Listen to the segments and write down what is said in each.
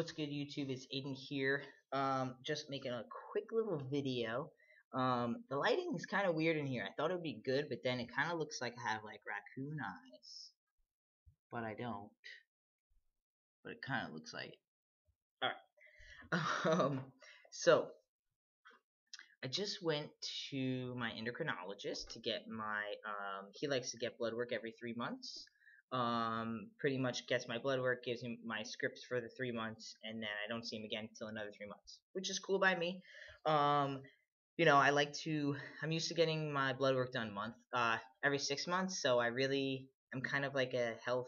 What's good, YouTube? It's Aiden here. Just making a quick little video. The lighting is kind of weird in here. I thought it would be good, but then it kind of looks like I have like raccoon eyes, but I don't. But it kind of looks like it. All right. So I just went to my endocrinologist to get my. He likes to get blood work every 3 months. Pretty much gets my blood work, gives him my scripts for the 3 months, and then I don't see him again until another 3 months, which is cool by me. Um, I like to. I'm used to getting my blood work done every 6 months, so I really am kind of like a health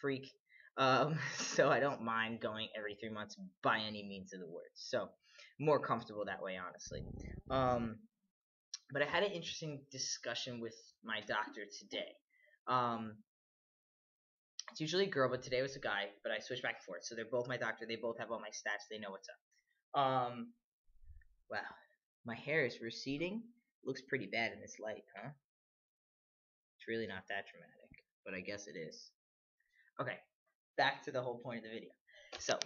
freak. So I don't mind going every 3 months by any means of the word. So more comfortable that way, honestly. Um, but I had an interesting discussion with my doctor today. Um, it's usually a girl, but today was a guy. But I switched back and forth, so they're both my doctor. They both have all my stats. They know what's up. Wow, my hair is receding. Looks pretty bad in this light, huh? It's really not that dramatic, but I guess it is. Okay, back to the whole point of the video. So,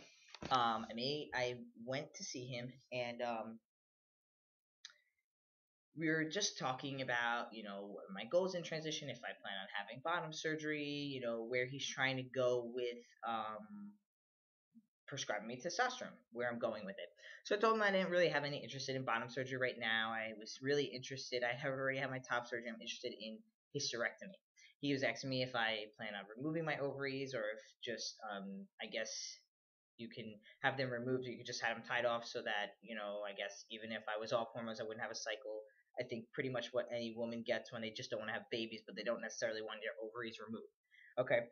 I went to see him, and we were just talking about, what my goals in transition, if I plan on having bottom surgery, where he's trying to go with prescribing me testosterone, where I'm going with it. So I told him I didn't really have any interest in bottom surgery right now. I was really interested. I have already had my top surgery. I'm interested in hysterectomy. He was asking me if I plan on removing my ovaries or if just, I guess you can have them removed or you could just have them tied off so that, I guess even if I was off hormones, I wouldn't have a cycle. I think pretty much what any woman gets when they just don't want to have babies, but they don't necessarily want their ovaries removed. Okay.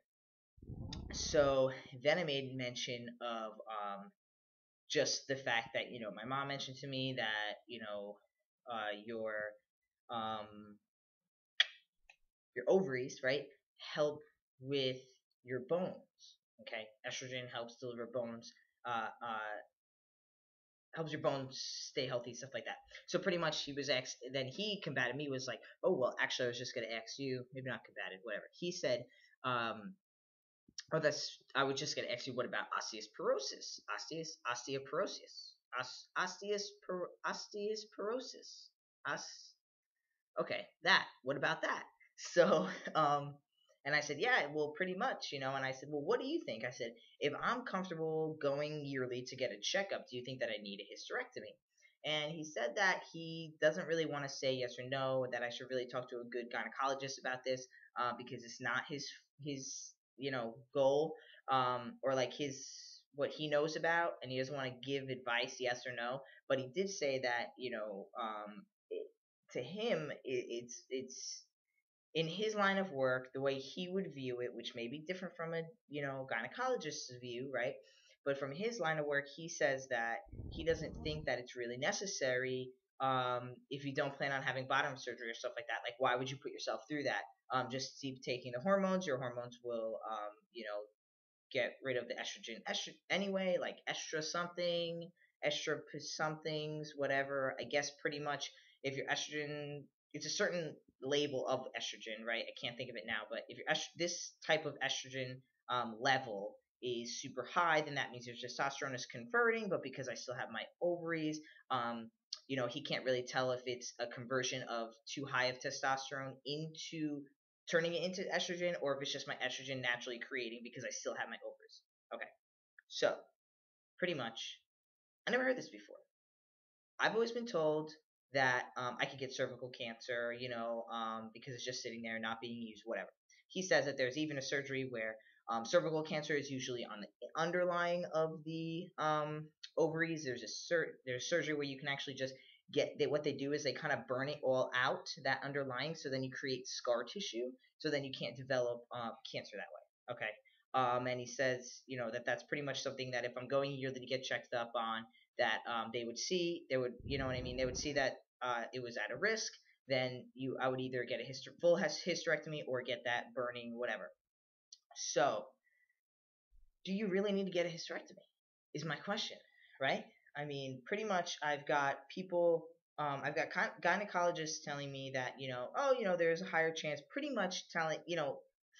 So then I made mention of just the fact that my mom mentioned to me that um, your ovaries, right, help with your bones. Okay, estrogen helps deliver bones. Helps your bones stay healthy, stuff like that. So pretty much he was then he combated me, was like, oh well, actually I was just gonna ask you, maybe not combated, whatever. He said, oh, I was just gonna ask you, what about osteoporosis? Osteoporosis. Okay, that. What about that? So, and I said, yeah, well, pretty much, And I said, well, what do you think? I said, if I'm comfortable going yearly to get a checkup, do you think that I need a hysterectomy? And he said that he doesn't really want to say yes or no, that I should really talk to a good gynecologist about this, because it's not his goal, or like his what he knows about, and he doesn't want to give advice, yes or no. But he did say that to him, it's in his line of work, the way he would view it, which may be different from a gynecologist's view, right? But from his line of work, he says that he doesn't think that it's really necessary, if you don't plan on having bottom surgery or stuff like that. Like, why would you put yourself through that? Just keep taking the hormones. Your hormones will, get rid of the estrogen anyway, like estra somethings, whatever. I guess pretty much if your estrogen, it's a certain label of estrogen, right? I can't think of it now, but if your this type of estrogen level is super high, then that means your testosterone is converting. But because I still have my ovaries, he can't really tell if it's a conversion of too high of testosterone into turning it into estrogen, or if it's just my estrogen naturally creating because I still have my ovaries. Okay, so pretty much, I never heard this before. I've always been told that I could get cervical cancer, because it's just sitting there not being used, whatever. He says that there's even a surgery where cervical cancer is usually on the underlying of the ovaries. There's surgery where you can actually just what they do is they kind of burn it all out, that underlying, so then you create scar tissue, so then you can't develop cancer that way. Okay. And he says, that's pretty much something that if I'm going yearly to get checked up on, that they would see, they would, they would see that it was at a risk. Then I would either get a full hysterectomy or get that burning, whatever. So, do you really need to get a hysterectomy? Is my question, right? I mean, pretty much, I've got people, I've got gynecologists telling me that, there's a higher chance, pretty much telling,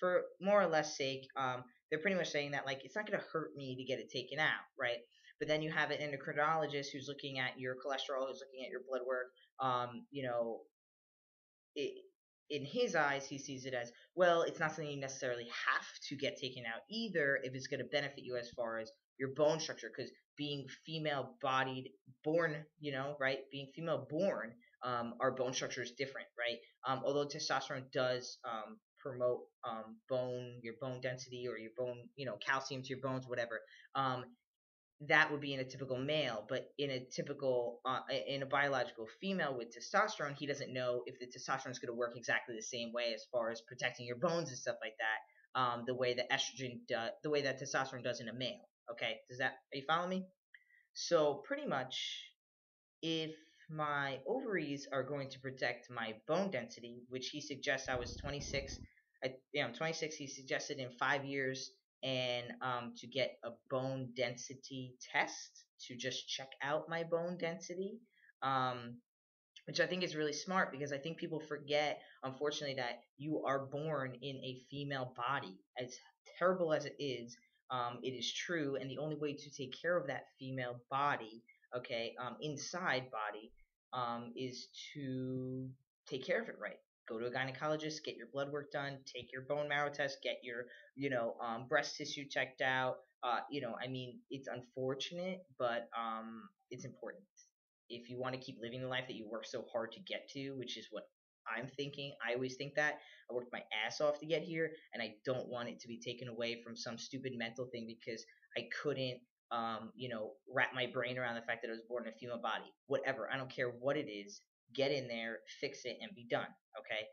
for more or less sake, they're pretty much saying that like it's not going to hurt me to get it taken out, right? But then you have an endocrinologist who's looking at your cholesterol, who's looking at your blood work. You know, it, in his eyes, he sees it as, well, it's not something you necessarily have to get taken out either if it's going to benefit you as far as your bone structure, because being female bodied born, right, being female born, our bone structure is different, right? Although testosterone does promote your bone density, or your bone, calcium to your bones, whatever. That would be in a typical male, but in a biological female with testosterone, he doesn't know if the testosterone is going to work exactly the same way as far as protecting your bones and stuff like that, the way that the way that testosterone does in a male. Okay, are you following me? So pretty much, if my ovaries are going to protect my bone density, which he suggests, I was 26. I'm 26. He suggested in 5 years, and to get a bone density test to just check out my bone density, um, which I think is really smart, because I think people forget, unfortunately, that you are born in a female body. As terrible as it is true, and the only way to take care of that female body, okay, inside body, is to take care of it right. Go to a gynecologist, get your blood work done, take your bone marrow test, get your, breast tissue checked out. I mean, it's unfortunate, but it's important if you want to keep living the life that you work so hard to get to, which is what I'm thinking. I always think that. I worked my ass off to get here, and I don't want it to be taken away from some stupid mental thing because I couldn't, wrap my brain around the fact that I was born in a female body. Whatever. I don't care what it is. Get in there, fix it, and be done. Okay.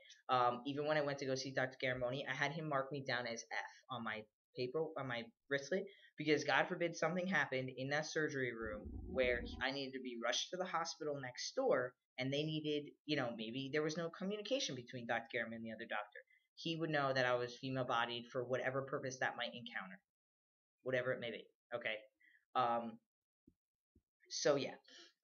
Even when I went to go see Dr. Garamoni, I had him mark me down as F on my paper, on my wristlet, because God forbid something happened in that surgery room where I needed to be rushed to the hospital next door, and they needed, maybe there was no communication between Dr. Garman and the other doctor. He would know that I was female bodied for whatever purpose that might encounter, whatever it may be. Okay. Um, so yeah.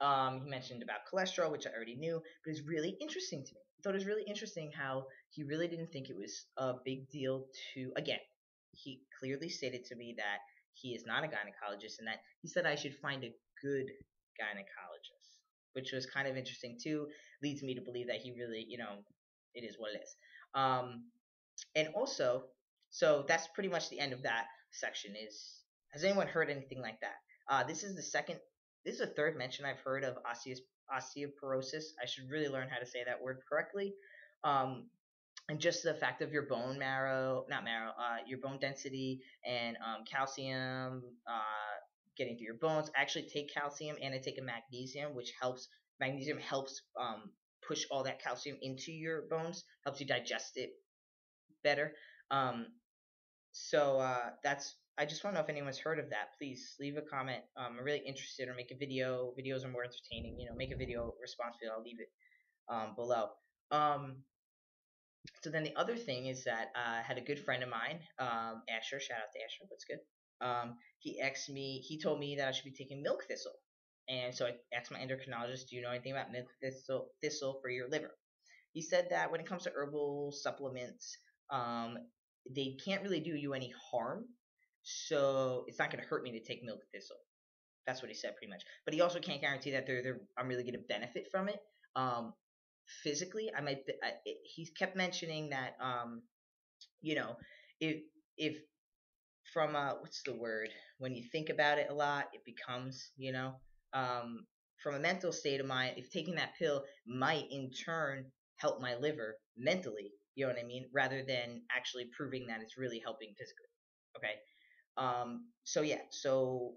He mentioned about cholesterol, which I already knew, but it's really interesting to me. I thought it was really interesting how he really didn't think it was a big deal to, again, he clearly stated to me that he is not a gynecologist, and that he said I should find a good gynecologist, which was kind of interesting too. Leads me to believe that he really, it is what it is. And also, so that's pretty much the end of that section. Has anyone heard anything like that? This is the third mention I've heard of osteoporosis. I should really learn how to say that word correctly. And just the fact of your bone marrow, not marrow, your bone density, and calcium getting through your bones. I actually take calcium, and I take a magnesium, which helps. Magnesium helps push all that calcium into your bones, helps you digest it better. So that's. I just want to know if anyone's heard of that. Please leave a comment. I'm really interested, or make a video. Videos are more entertaining. Make a video response video. I'll leave it below. So then the other thing is that I had a good friend of mine, Asher. Shout out to Asher. That's good. He asked me. He told me that I should be taking milk thistle, and so I asked my endocrinologist, "Do you know anything about milk thistle for your liver?" He said that when it comes to herbal supplements, they can't really do you any harm, so it's not going to hurt me to take milk thistle. That's what he said, pretty much. But he also can't guarantee that I'm really going to benefit from it. Physically, I might. He kept mentioning that, if if from what's the word, when you think about it a lot, it becomes, from a mental state of mind, if taking that pill might in turn help my liver mentally, you know what I mean, rather than actually proving that it's really helping physically. Okay. So yeah, so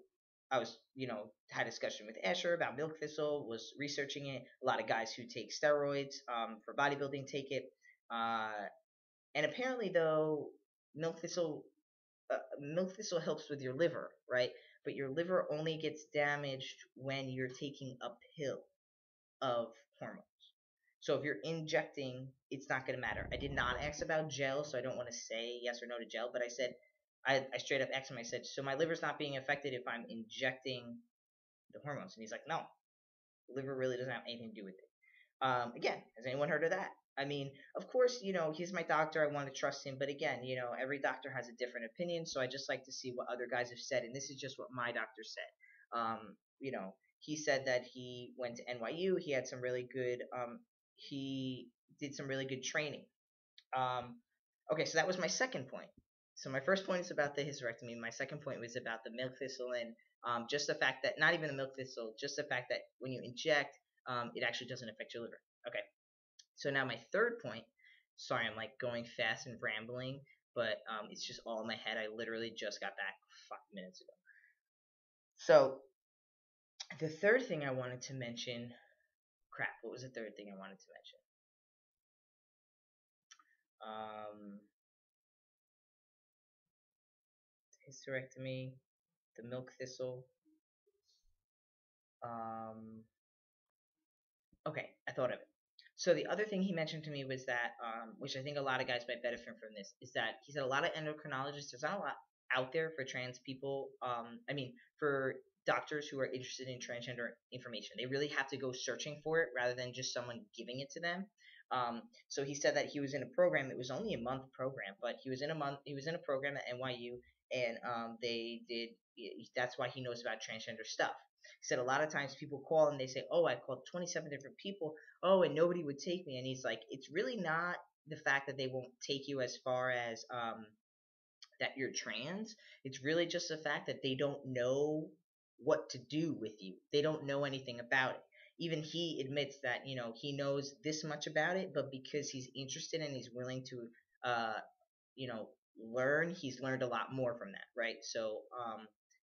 I was, had a discussion with Asher about milk thistle, was researching it. A lot of guys who take steroids for bodybuilding take it. And apparently, though, milk thistle helps with your liver, right? But your liver only gets damaged when you're taking a pill of hormones. So if you're injecting, it's not going to matter. I did not ask about gel, so I don't want to say yes or no to gel, but I said, I straight up asked him, I said, so my liver's not being affected if I'm injecting the hormones? And he's like, no, the liver really doesn't have anything to do with it. Again, has anyone heard of that? I mean, of course, he's my doctor. I want to trust him. But again, every doctor has a different opinion. So I just like to see what other guys have said. And this is just what my doctor said. He said that he went to NYU. He had some really good, he did some really good training. Okay, so that was my second point. So my first point is about the hysterectomy. My second point was about the milk thistle and just the fact that, not even the milk thistle, just the fact that when you inject, it actually doesn't affect your liver. Okay. So now my third point, sorry, I'm like going fast and rambling, but it's just all in my head. I literally just got back 5 minutes ago. So the third thing I wanted to mention, crap, what was the third thing I wanted to mention? Hysterectomy, the milk thistle. Okay, I thought of it. So the other thing he mentioned to me was that, which I think a lot of guys might benefit from this, is that he said a lot of endocrinologists, there's not a lot out there for trans people. For doctors who are interested in transgender information. They really have to go searching for it rather than just someone giving it to them. So he said that he was in a program. It was only a month program, but he was in a program at NYU, and they did. That's why he knows about transgender stuff. He said a lot of times people call and they say, "Oh, I called 27 different people. Oh, and nobody would take me." And he's like, "It's really not the fact that they won't take you as far as that you're trans. It's really just the fact that they don't know what to do with you. They don't know anything about it." Even he admits that, he knows this much about it, but because he's interested and he's willing to, you know, learn, he's learned a lot more from that, right? So,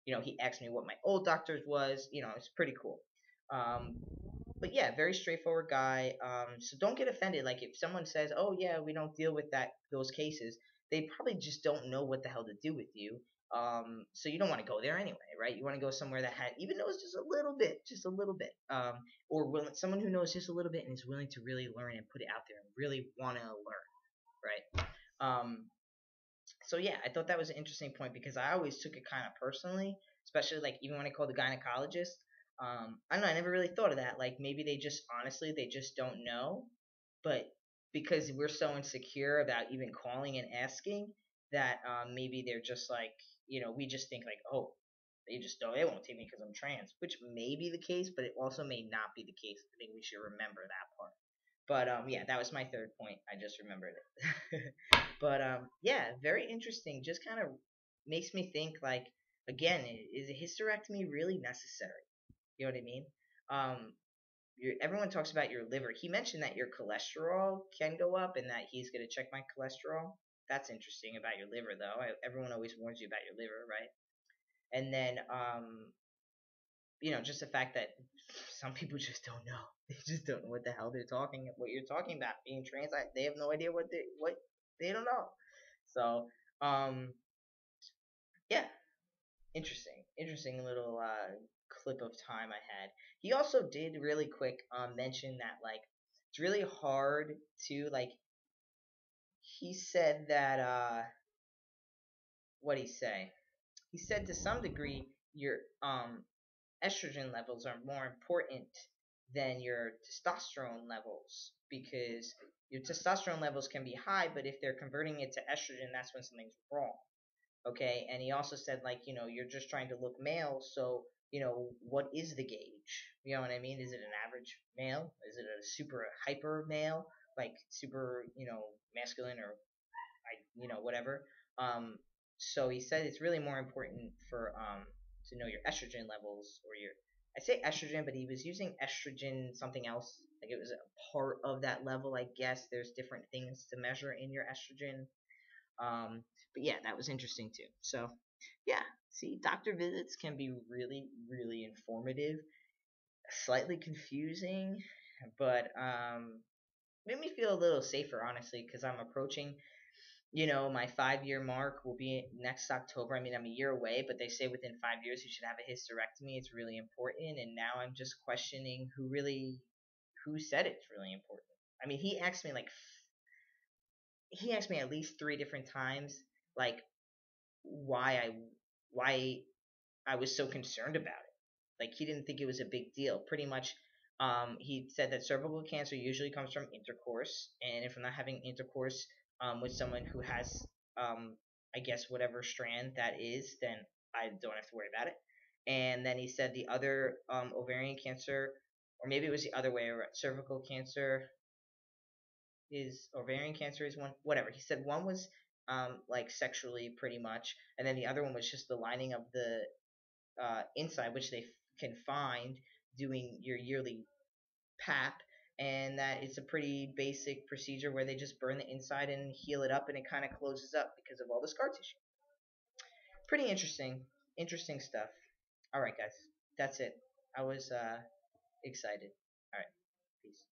he asked me what my old doctor's was. It's pretty cool. Um, but yeah, very straightforward guy. So don't get offended. Like if someone says, "Oh yeah, we don't deal with those cases," they probably just don't know what the hell to do with you. So you don't want to go there anyway, right? You want to go somewhere that even knows just a little bit, or someone who knows just a little bit and is willing to really learn and put it out there and really want to learn, right? So yeah, I thought that was an interesting point because I always took it kind of personally, especially like even when I called the gynecologist. I don't know, I never really thought of that. Like maybe they just honestly they just don't know, but because we're so insecure about even calling and asking that maybe they're just like we just think like, oh, they won't take me because I'm trans, which may be the case, but it also may not be the case. I think we should remember that part. But yeah, that was my third point. I just remembered it. But yeah, very interesting. Just kind of makes me think like, again, is a hysterectomy really necessary? You know what I mean? Everyone talks about your liver. He mentioned that your cholesterol can go up and that he's going to check my cholesterol. That's interesting about your liver, though. Everyone always warns you about your liver, right? And then, just the fact that some people just don't know. They just don't know what the hell what you're talking about. Being trans, they have no idea what they don't know. So, yeah, interesting little clip of time I had. He also did really quick mention that like it's really hard to like. He said that what he say? He said to some degree your estrogen levels are more important than your testosterone levels because your testosterone levels can be high, but if they're converting it to estrogen, that's when something's wrong. Okay, and he also said like you're just trying to look male, so what is the gauge? You know what I mean? Is it an average male? Is it a super hyper male, like super masculine or whatever? So he said it's really more important for to know your estrogen levels or your I say estrogen, but he was using estrogen something else. Like it was a part of that level, I guess. There's different things to measure in your estrogen. But yeah, that was interesting too. So yeah, see, doctor visits can be really, really informative, slightly confusing, but made me feel a little safer, honestly, because I'm approaching my 5-year mark will be next October. I mean, I'm a year away, but they say within 5 years you should have a hysterectomy. It's really important. And now I'm just questioning who said it's really important. I mean, he asked me at least 3 different times, like, why I was so concerned about it. Like, he didn't think it was a big deal. Pretty much, He said that cervical cancer usually comes from intercourse, and if I'm not having intercourse with someone who has, um, I guess, whatever strand that is, then I don't have to worry about it. And then he said the other ovarian cancer, or maybe it was the other way around, cervical cancer is ovarian cancer is one, whatever. He said one was like sexually pretty much, and then the other one was just the lining of the inside, which they can find doing your yearly PAP, and that it's a pretty basic procedure where they just burn the inside and heal it up, and it kind of closes up because of all the scar tissue. Pretty interesting, interesting stuff. All right, guys, that's it. I was excited. All right, peace.